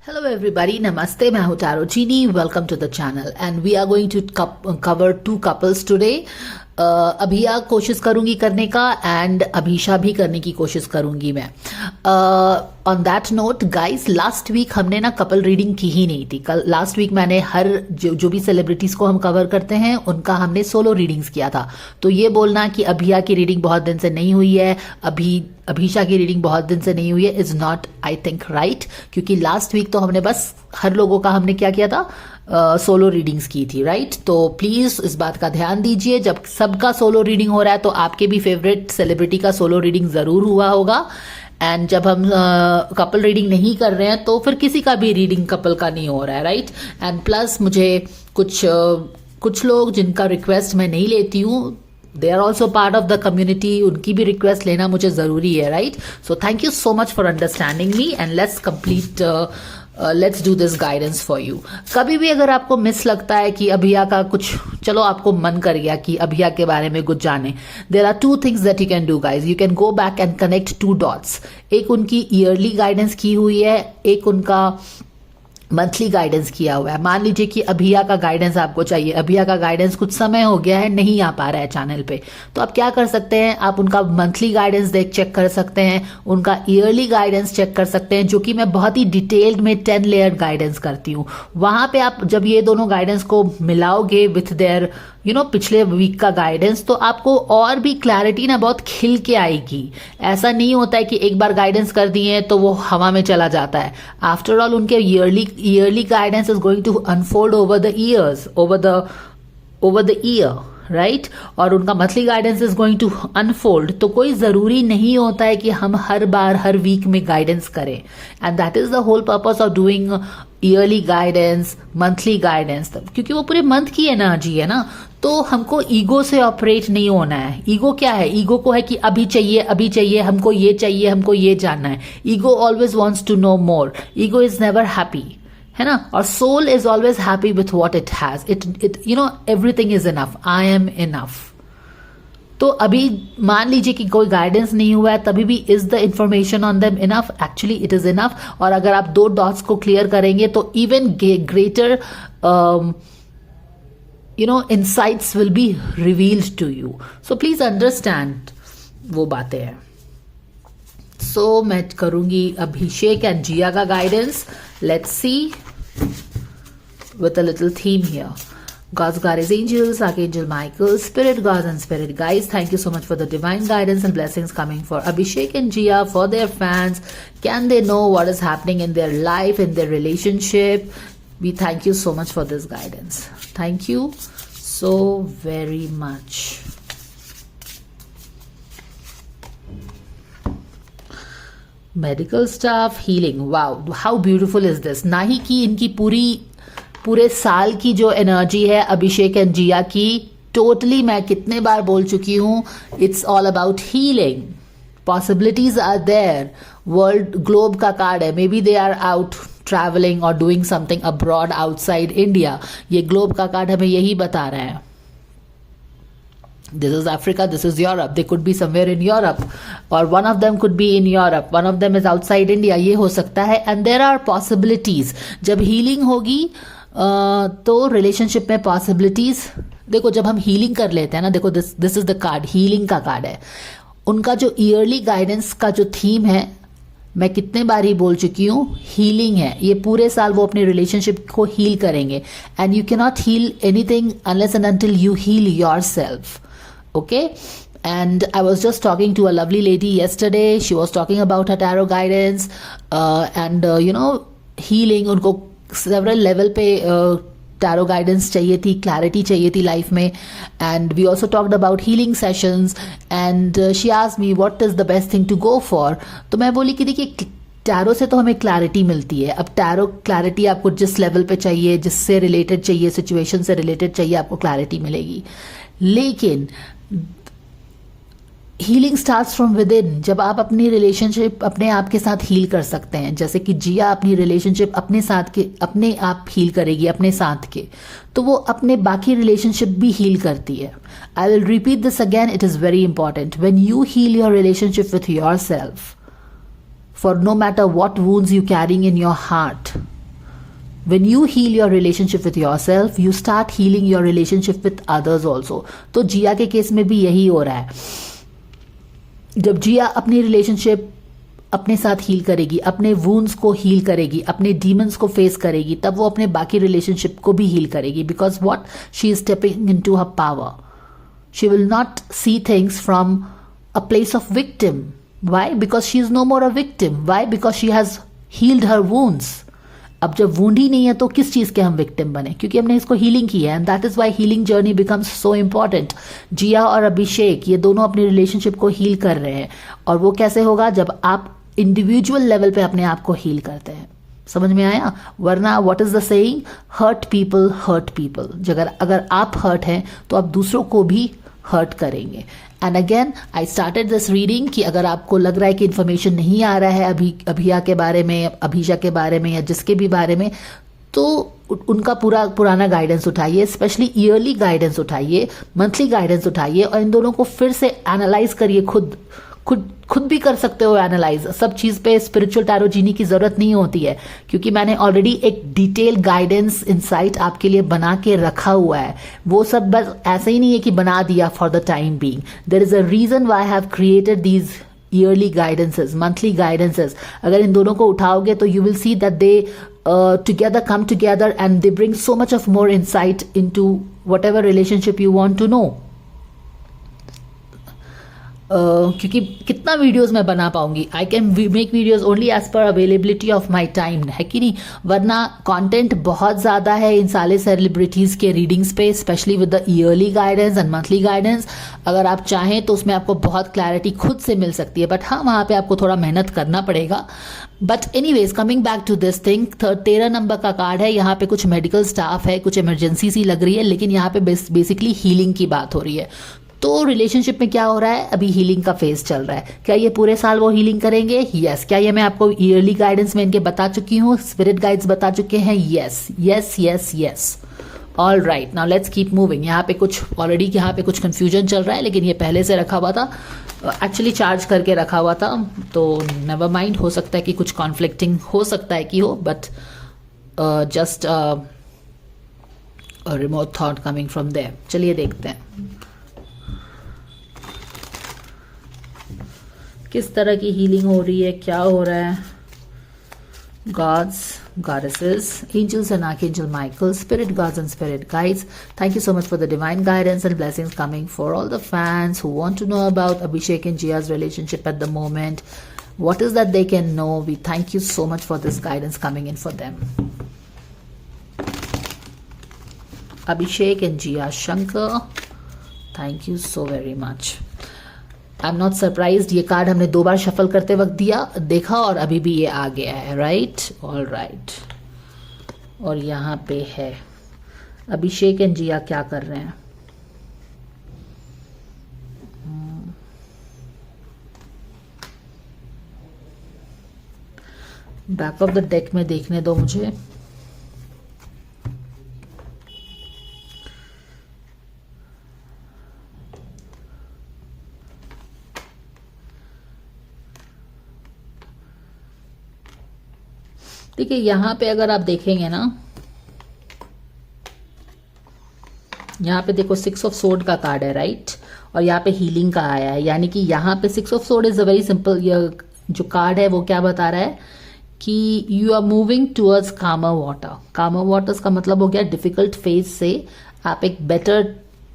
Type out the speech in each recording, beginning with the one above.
Hello everybody, Namaste, मैं हूँ Taro Chini. Welcome to the channel and we are going to cover two couples today. अभिया कोशिश करूंगी करने का एंड अभिषा भी करने की कोशिश करूंगी मैं. On that note guys, last week हमने ना कपल रीडिंग की ही नहीं थी. कल लास्ट वीक मैंने हर जो भी सेलिब्रिटीज को हम कवर करते हैं उनका हमने सोलो रीडिंग्स किया था. तो ये बोलना कि अभिया की रीडिंग बहुत दिन से नहीं हुई है, अभिषा की रीडिंग बहुत दिन से नहीं हुई है is not I think right, क्योंकि लास्ट वीक तो हमने बस हर लोगों का हमने क्या किया था, सोलो रीडिंग्स की थी, राइट. तो प्लीज इस बात का ध्यान दीजिए, जब सबका सोलो रीडिंग हो रहा है तो आपके भी फेवरेट सेलिब्रिटी का सोलो रीडिंग जरूर हुआ होगा. एंड जब हम कपल रीडिंग नहीं कर रहे हैं तो फिर किसी का भी रीडिंग कपल का नहीं हो रहा है, राइट. एंड प्लस मुझे कुछ लोग जिनका रिक्वेस्ट मैं नहीं लेती हूँ, they are also part of the community, उनकी भी रिक्वेस्ट लेना मुझे जरूरी है, right. So thank you so much for understanding me and let's do this guidance for you. कभी भी अगर आपको मिस लगता है कि अभिया का कुछ, चलो आपको मन कर गया कि अभिया के बारे में कुछ जाने, there are two things that you can do guys. You can go back and connect to dots. एक उनकी ईयरली गाइडेंस की हुई है, एक उनका मंथली गाइडेंस किया हुआ है. मान लीजिए कि अभिया का गाइडेंस आपको चाहिए, अभिया का गाइडेंस कुछ समय हो गया है नहीं आ पा रहा है चैनल पे, तो आप क्या कर सकते हैं, आप उनका मंथली गाइडेंस चेक कर सकते हैं, उनका ईयरली गाइडेंस चेक कर सकते हैं, जो कि मैं बहुत ही डिटेल्ड में 10 लेयर गाइडेंस करती हूँ. वहां पे आप जब ये दोनों गाइडेंस को मिलाओगे विथ देयर पिछले वीक का गाइडेंस, तो आपको और भी क्लैरिटी ना बहुत खिल के आएगी. ऐसा नहीं होता है कि एक बार गाइडेंस कर दिए तो वो हवा में चला जाता है. आफ्टर ऑल उनके yearly guidance is going to unfold over the years, over the year, right. और उनका monthly guidance is going to unfold. तो कोई जरूरी नहीं होता है कि हम हर वीक में गाइडेंस करें. And that is the whole purpose of doing yearly guidance, monthly guidance, क्योंकि वो पूरे मंथ की एनर्जी है ना. तो हमको ईगो से ऑपरेट नहीं होना है. ईगो क्या है, ईगो को है कि अभी चाहिए, हमको ये चाहिए, हमको ये जानना है. Ego always wants to know more. Ego is never happy, है ना. और soul is always happy with what it has. It everything is enough. I am enough. तो अभी मान लीजिए कि कोई गाइडेंस नहीं हुआ है, तभी भी is the information on them enough. Actually it is enough. और अगर आप दो डॉट्स को क्लियर करेंगे तो even greater insights will be revealed to you. So please understand वो बातें हैं. So मैं करूंगी अभिषेक एंड जिया का guidance. Let's see with a little theme here. God's guardian angels, Archangel Michael, spirit guides and spirit guides, thank you so much for the divine guidance and blessings coming for Abhishek and Jia, for their fans. Can they know what is happening in their life, in their relationship? We thank you so much for this guidance. Thank you so very much. Medical staff, healing. Wow, how beautiful is this? ना ही कि इनकी पूरे साल की जो energy है अभिषेक and जिया की, totally मैं कितने बार बोल चुकी हूँ, it's all about healing. Possibilities are there. World globe का कार्ड है. Maybe they are out travelling और doing something abroad outside India. ये ग्लोब का कार्ड हमें यही बता रहा है. This is Africa, this is Europe. They could be somewhere in Europe, or one of them could be in Europe. One of them is outside India. ये हो सकता है. And there are possibilities. जब healing होगी तो relationship में possibilities, देखो जब हम हीलिंग कर लेते हैं ना, देखो this is the card, healing का कार्ड है. उनका जो ईयरली गाइडेंस का जो थीम है, मैं कितने बार ही बोल चुकी हूँ, हीलिंग है. ये पूरे साल वो अपने रिलेशनशिप को हील करेंगे. And you can not heal anything unless and until you heal yourself. Okay, and I was just talking to a lovely lady yesterday. She was talking about her tarot guidance and healing. उनको several level पे tarot guidance चाहिए थी, clarity चाहिए थी life में. And we also talked about healing sessions and she asked me what is the best thing to go for. तो मैं बोली कि देखिए टैरो से तो हमें क्लैरिटी मिलती है. अब टैरो क्लैरिटी आपको जिस लेवल पे चाहिए, जिससे रिलेटेड चाहिए, सिचुएशन से रिलेटेड चाहिए, आपको क्लैरिटी मिलेगी. लेकिन healing starts from with in. जब आप अपनी रिलेशनशिप अपने आप के साथ हील कर सकते हैं, जैसे कि जिया अपनी रिलेशनशिप अपने आप हील करेगी अपने साथ के, तो वो अपने बाकी रिलेशनशिप भी हील करती है. I will repeat this again, it is very important. When you heal your relationship with your self, for no matter what wounds you carrying in your heart, When you heal your relationship with yourself, you start healing your relationship with others also. तो जिया के case में भी यही हो रहा है. जब जिया अपनी रिलेशनशिप अपने साथ हील करेगी, अपने वूंड्स को हील करेगी, अपने डीमंस को फेस करेगी, तब वो अपने बाकी रिलेशनशिप को भी हील करेगी. Because what, she is stepping in to her power. She will not see things from a place of victim. Why? Because she is no more a victim. Why? Because she has healed her wounds. अब जब wound ही नहीं है तो किस चीज के हम victim बने? क्योंकि हमने इसको हीलिंग की है. And that is why healing journey becomes so important. Jiya और अभिषेक ये दोनों अपनी रिलेशनशिप को हील कर रहे हैं. और वो कैसे होगा? जब आप इंडिविजुअल लेवल पे अपने आप को हील करते हैं. समझ में आया? वरना what is the saying? Hurt people hurt people. अगर आप हर्ट हैं तो आप दूसरों को भी हर्ट करेंगे. And again I started this reading कि अगर आपको लग रहा है कि इन्फॉर्मेशन नहीं आ रहा है अभिया के बारे में, अभिषा के बारे में, या जिसके भी बारे में, तो उनका पुराना गाइडेंस उठाइए. स्पेशली ईयरली गाइडेंस उठाइए, मंथली गाइडेंस उठाइए, और इन दोनों को फिर से एनालाइज करिए. खुद भी कर सकते हो एनालाइज. सब चीज पे स्पिरिचुअल टैरो जीनी की जरूरत नहीं होती है, क्योंकि मैंने ऑलरेडी एक डिटेल गाइडेंस इंसाइट आपके लिए बना के रखा हुआ है. वो सब बस ऐसे ही नहीं है कि बना दिया for the time being. There is a reason why I have created these yearly guidances, monthly guidances. अगर इन दोनों को उठाओगे तो you will see that they together come together and they bring so much of more insight into whatever relationship you want to know. क्योंकि कितना videos मैं बना पाऊंगी? I can make videos only as per availability of my time, है कि नहीं? वरना content बहुत ज़्यादा है इन सारे सेलिब्रिटीज़ के रीडिंग्स पे, specially with the yearly guidance and monthly guidance. अगर आप चाहें तो उसमें आपको बहुत क्लैरिटी खुद से मिल सकती है, बट हाँ, वहाँ पे आपको थोड़ा मेहनत करना पड़ेगा. But anyways, coming back to this thing, 13 number का कार्ड है. यहाँ पे कुछ मेडिकल स्टाफ है, कुछ इमरजेंसी सी लग रही है, लेकिन यहाँ पे बेसिकली हीलिंग की बात हो रही है. तो रिलेशनशिप में क्या हो रहा है? अभी हीलिंग का फेज चल रहा है. क्या ये पूरे साल वो हीलिंग करेंगे? यस. क्या ये मैं आपको ईयरली गाइडेंस में इनके बता चुकी हूँ, स्पिरिट गाइड्स बता चुके हैं? Yes yes yes yes. All right, now let's keep moving. यहाँ पे कुछ ऑलरेडी यहाँ पे कुछ कंफ्यूजन चल रहा है, लेकिन ये पहले से रखा हुआ था, एक्चुअली चार्ज करके रखा हुआ था, तो नेवर माइंड. हो सकता है कि कुछ कॉन्फ्लिक्टिंग हो सकता है कि हो, but just remote thought coming from there. चलिए देखते हैं किस तरह की हीलिंग हो रही है, क्या हो रहा है. Gods, goddesses, angels and archangel Michael, spirit gods and spirit guides, thank you so much for the divine guidance and blessings coming for all the fans who want to know about Abhishek and Jia's relationship at the moment. What is that they can know? We thank you so much for this guidance coming in for them. Abhishek and Jia Shankar, thank you so very much. I am not surprised. ये card हमने 2 बार shuffle करते वक्त देखा और अभी भी ये आ गया है. Right, all right. और यहाँ पे है अभिषेक एंड जिया क्या कर रहे हैं. बैक ऑफ द डेक में देखने दो मुझे. देखिए, यहां पे अगर आप देखेंगे ना, यहाँ पे देखो 6 ऑफ सोर्ड का कार्ड है, राइट. और यहाँ पे हीलिंग का आया है, यानी कि यहाँ पे 6 of sword is a very simple. जो कार्ड है वो क्या बता रहा है कि you are moving towards calmer water. कामर वाटर्स का मतलब हो गया डिफिकल्ट फेज से आप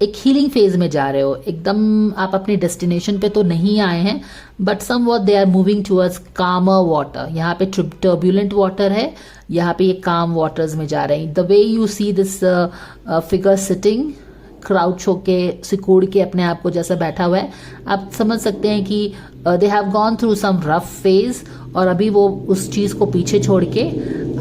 एक हीलिंग फेज में जा रहे हो. एकदम आप अपने डेस्टिनेशन पे तो नहीं आए हैं, but somewhat they are moving towards calmer water. यहाँ पे टर्ब्यूलेंट वाटर है, यहाँ पे ये काम वाटर्स में जा रहे हैं. The way you see this figure sitting, crouch होके, सिकुड़ के अपने आप को जैसा बैठा हुआ है, आप समझ सकते हैं कि they have gone through some rough phase, और अभी वो उस चीज को पीछे छोड़ के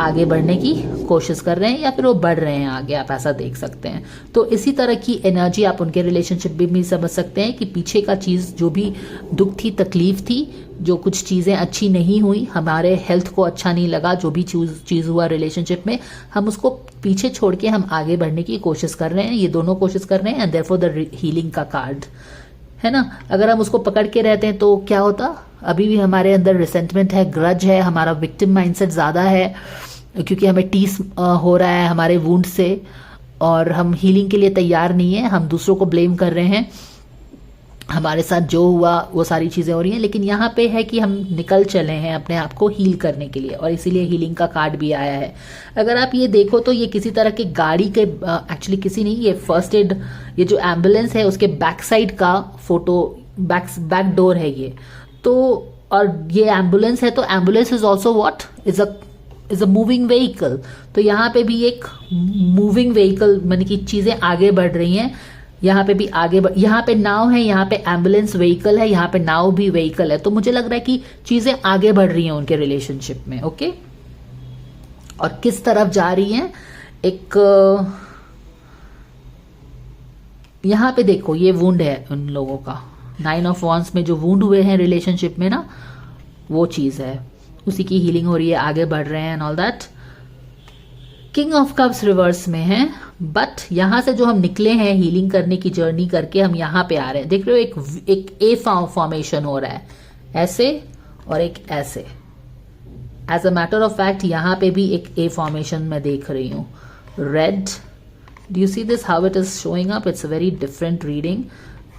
आगे बढ़ने की कोशिश कर रहे हैं, या फिर वो बढ़ रहे हैं आगे. आप ऐसा देख सकते हैं. तो इसी तरह की एनर्जी आप उनके रिलेशनशिप में भी समझ सकते हैं कि पीछे का चीज, जो भी दुख थी, तकलीफ थी, जो कुछ चीजें अच्छी नहीं हुई, हमारे हेल्थ को अच्छा नहीं लगा, जो भी चीज हुआ रिलेशनशिप में, हम उसको पीछे छोड़ के हम आगे बढ़ने की कोशिश कर रहे हैं. ये दोनों कोशिश कर रहे हैं, एंड देयरफॉर द हीलिंग का कार्ड है ना. अगर हम उसको पकड़ के रहते हैं तो क्या होता? अभी भी हमारे अंदर रिसेंटमेंट है, ग्रज है, हमारा विक्टिम माइंडसेट ज्यादा है, क्योंकि हमें टीस हो रहा है हमारे वुंड से और हम हीलिंग के लिए तैयार नहीं है, हम दूसरों को ब्लेम कर रहे हैं, हमारे साथ जो हुआ वो सारी चीज़ें हो रही हैं। लेकिन यहाँ पे है कि हम निकल चले हैं अपने आप को हील करने के लिए, और इसीलिए हीलिंग का कार्ड भी आया है। अगर आप ये देखो तो ये किसी तरह की गाड़ी के एक्चुअली किसी नहीं, ये फर्स्ट एड, ये जो एम्बुलेंस है उसके बैक साइड का फोटो, बैक डोर है ये तो। और ये एम्बुलेंस है तो ambulance is also what is a moving vehicle. तो यहाँ पे भी एक मूविंग व्हीकल, माने कि चीज़ें आगे बढ़ रही हैं। यहाँ पे भी यहाँ पे नाव है, यहाँ पे एम्बुलेंस व्हीकल है, यहाँ पे नाव भी व्हीकल है। तो मुझे लग रहा है कि चीजें आगे बढ़ रही हैं उनके रिलेशनशिप में। ओके, और किस तरफ जा रही हैं, एक यहाँ पे देखो ये वुंड है उन लोगों का, 9 ऑफ वॉन्ड्स में जो वुंड हुए हैं रिलेशनशिप में ना, वो चीज है, उसी की हीलिंग हो रही है, आगे बढ़ रहे हैं and all that. King of cups reverse में है, बट यहां से जो हम निकले हैं हीलिंग करने की जर्नी करके, हम यहां पे आ रहे हैं। देख रहे हो एक ए फॉर्मेशन हो रहा है ऐसे और एक ऐसे। As a matter of fact यहां पे भी एक ए फॉर्मेशन मैं देख रही हूं, red. Do you see this how it is showing up? It's a very different reading.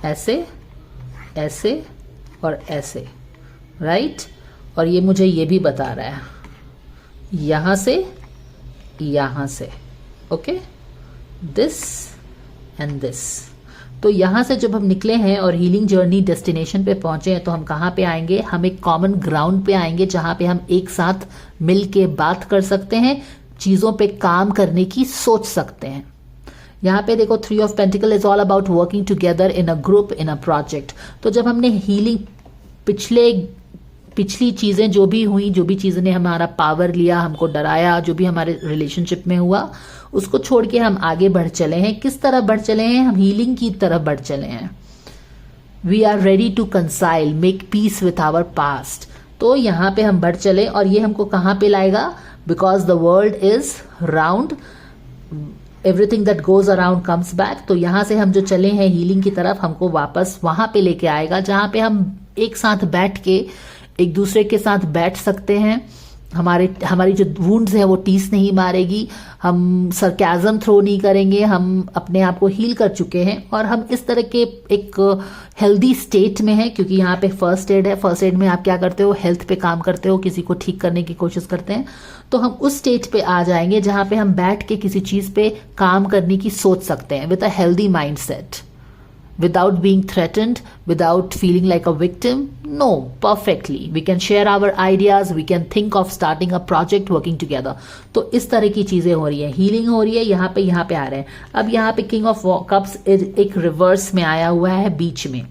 ऐसे, ऐसे और ऐसे, राइट। और ये मुझे ये भी बता रहा है यहां से, यहां से, ओके, दिस एंड दिस। तो यहां से जब हम निकले हैं और हीलिंग जर्नी डेस्टिनेशन पे पहुंचे हैं, तो हम कहां पे आएंगे? हम एक कॉमन ग्राउंड पे आएंगे जहां पे हम एक साथ मिल के बात कर सकते हैं, चीजों पे काम करने की सोच सकते हैं। यहाँ पे देखो 3 of pentacle is all about working together in a group, in a project. तो जब हमने हीलिंग पिछली चीजें जो भी हुई, जो भी चीज़ों ने हमारा पावर लिया, हमको डराया, जो भी हमारे रिलेशनशिप में हुआ, उसको छोड़ के हम आगे बढ़ चले हैं। किस तरफ बढ़ चले हैं? हम हीलिंग की तरफ बढ़ चले हैं। We are ready to reconcile, make peace with our past. तो यहाँ पे हम बढ़ चले, और ये हमको कहाँ पे लाएगा? Because the world is round, everything that goes around comes back. तो यहाँ से हम जो चले हैं हीलिंग की तरफ, हमको वापस वहां पे लेके आएगा जहां पे हम एक साथ बैठ के एक दूसरे के साथ बैठ सकते हैं। हमारी जो वुंड्स हैं वो टीस नहीं मारेगी, हम सरकाज़म थ्रो नहीं करेंगे, हम अपने आप को हील कर चुके हैं और हम इस तरह के एक हेल्दी स्टेट में हैं। क्योंकि यहाँ पे फर्स्ट एड है, फर्स्ट एड में आप क्या करते हो? हेल्थ पे काम करते हो, किसी को ठीक करने की कोशिश करते हैं। तो हम उस स्टेट पे आ जाएंगे जहाँ पे हम बैठ के किसी चीज़ पे काम करने की सोच सकते हैं with a healthy mind set, without being threatened, without feeling like a victim. No, perfectly. We can share our ideas, we can think of starting a project working together. तो इस तरह की चीजें हो रही है, हीलिंग हो रही है, यहाँ पे आ रहे हैं। अब यहाँ पे किंग ऑफ कप्स एक रिवर्स में आया हुआ है बीच में।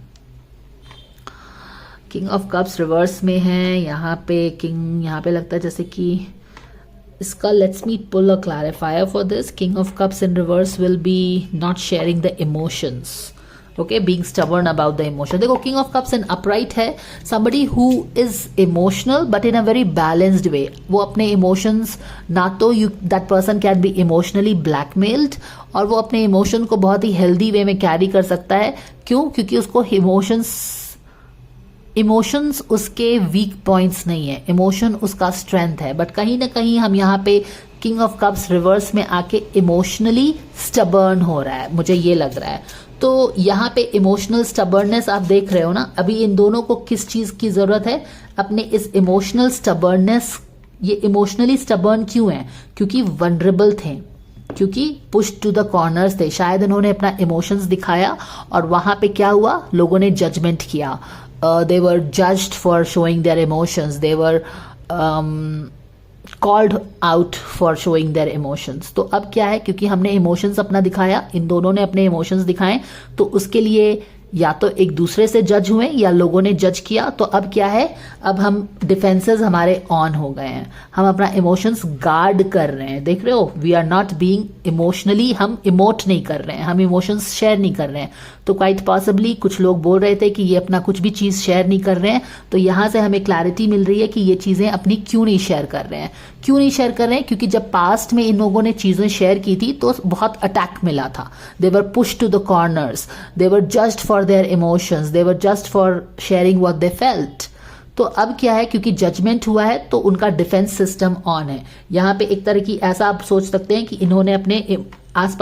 किंग ऑफ कप्स रिवर्स में है, यहाँ पे लगता है जैसे कि इसका, let's me pull a clarifier for this. King of cups in reverse will be not sharing the emotions, okay, being stubborn about the emotion. देखो king of cups in upright है somebody who is emotional but in a very balanced way. वो अपने emotions, ना तो that person can be emotionally blackmailed, और वो अपने emotion को बहुत ही healthy way में carry कर सकता है। क्यों? क्योंकि उसको इमोशंस उसके वीक पॉइंट्स नहीं है, इमोशन उसका स्ट्रेंथ है। बट कहीं ना कहीं हम यहाँ पे किंग ऑफ कप्स रिवर्स में आके इमोशनली स्टबर्न हो रहा है, मुझे ये लग रहा है। तो यहाँ पे इमोशनल स्टबर्ननेस आप देख रहे हो ना, अभी इन दोनों को किस चीज की जरूरत है? अपने इस इमोशनल स्टबर्ननेस। ये इमोशनली स्टबर्न क्यों है? क्योंकि वनरेबल थे, क्योंकि पुश टू द कॉर्नर्स थे। शायद इन्होंने अपना इमोशंस दिखाया और वहां पे क्या हुआ? लोगों ने जजमेंट किया। They were judged for showing their emotions. They were called out for showing their emotions. तो अब क्या है? क्योंकि हमने इमोशंस अपना दिखाया, इन दोनों ने अपने इमोशंस दिखाए, तो उसके लिए या तो एक दूसरे से जज हुए या लोगों ने जज किया। तो अब क्या है? अब हम डिफेंसेस हमारे ऑन हो गए हैं, हम अपना इमोशंस गार्ड कर रहे हैं। देख रहे हो, we are not being emotionally, हम इमोट नहीं कर रहे हैं, हम इमोशंस शेयर नहीं कर रहे हैं। तो क्वाइट पॉसिबली कुछ लोग बोल रहे थे कि ये अपना कुछ भी चीज शेयर नहीं कर रहे हैं। तो यहां से हमें क्लैरिटी मिल रही है कि ये चीजें अपनी क्यों नहीं शेयर कर रहे हैं। क्यों नहीं शेयर कर रहे हैं? क्योंकि जब पास्ट में इन लोगों ने चीजें शेयर की थी तो बहुत अटैक मिला था। They were push to the corners, they were judged for their emotions, they were just for sharing what they felt. तो अब क्या है, क्योंकि जजमेंट हुआ है तो उनका डिफेंस सिस्टम ऑन है। यहाँ पे एक तरह की ऐसा आप सोच सकते हैं कि इन्होंने अपने आसपास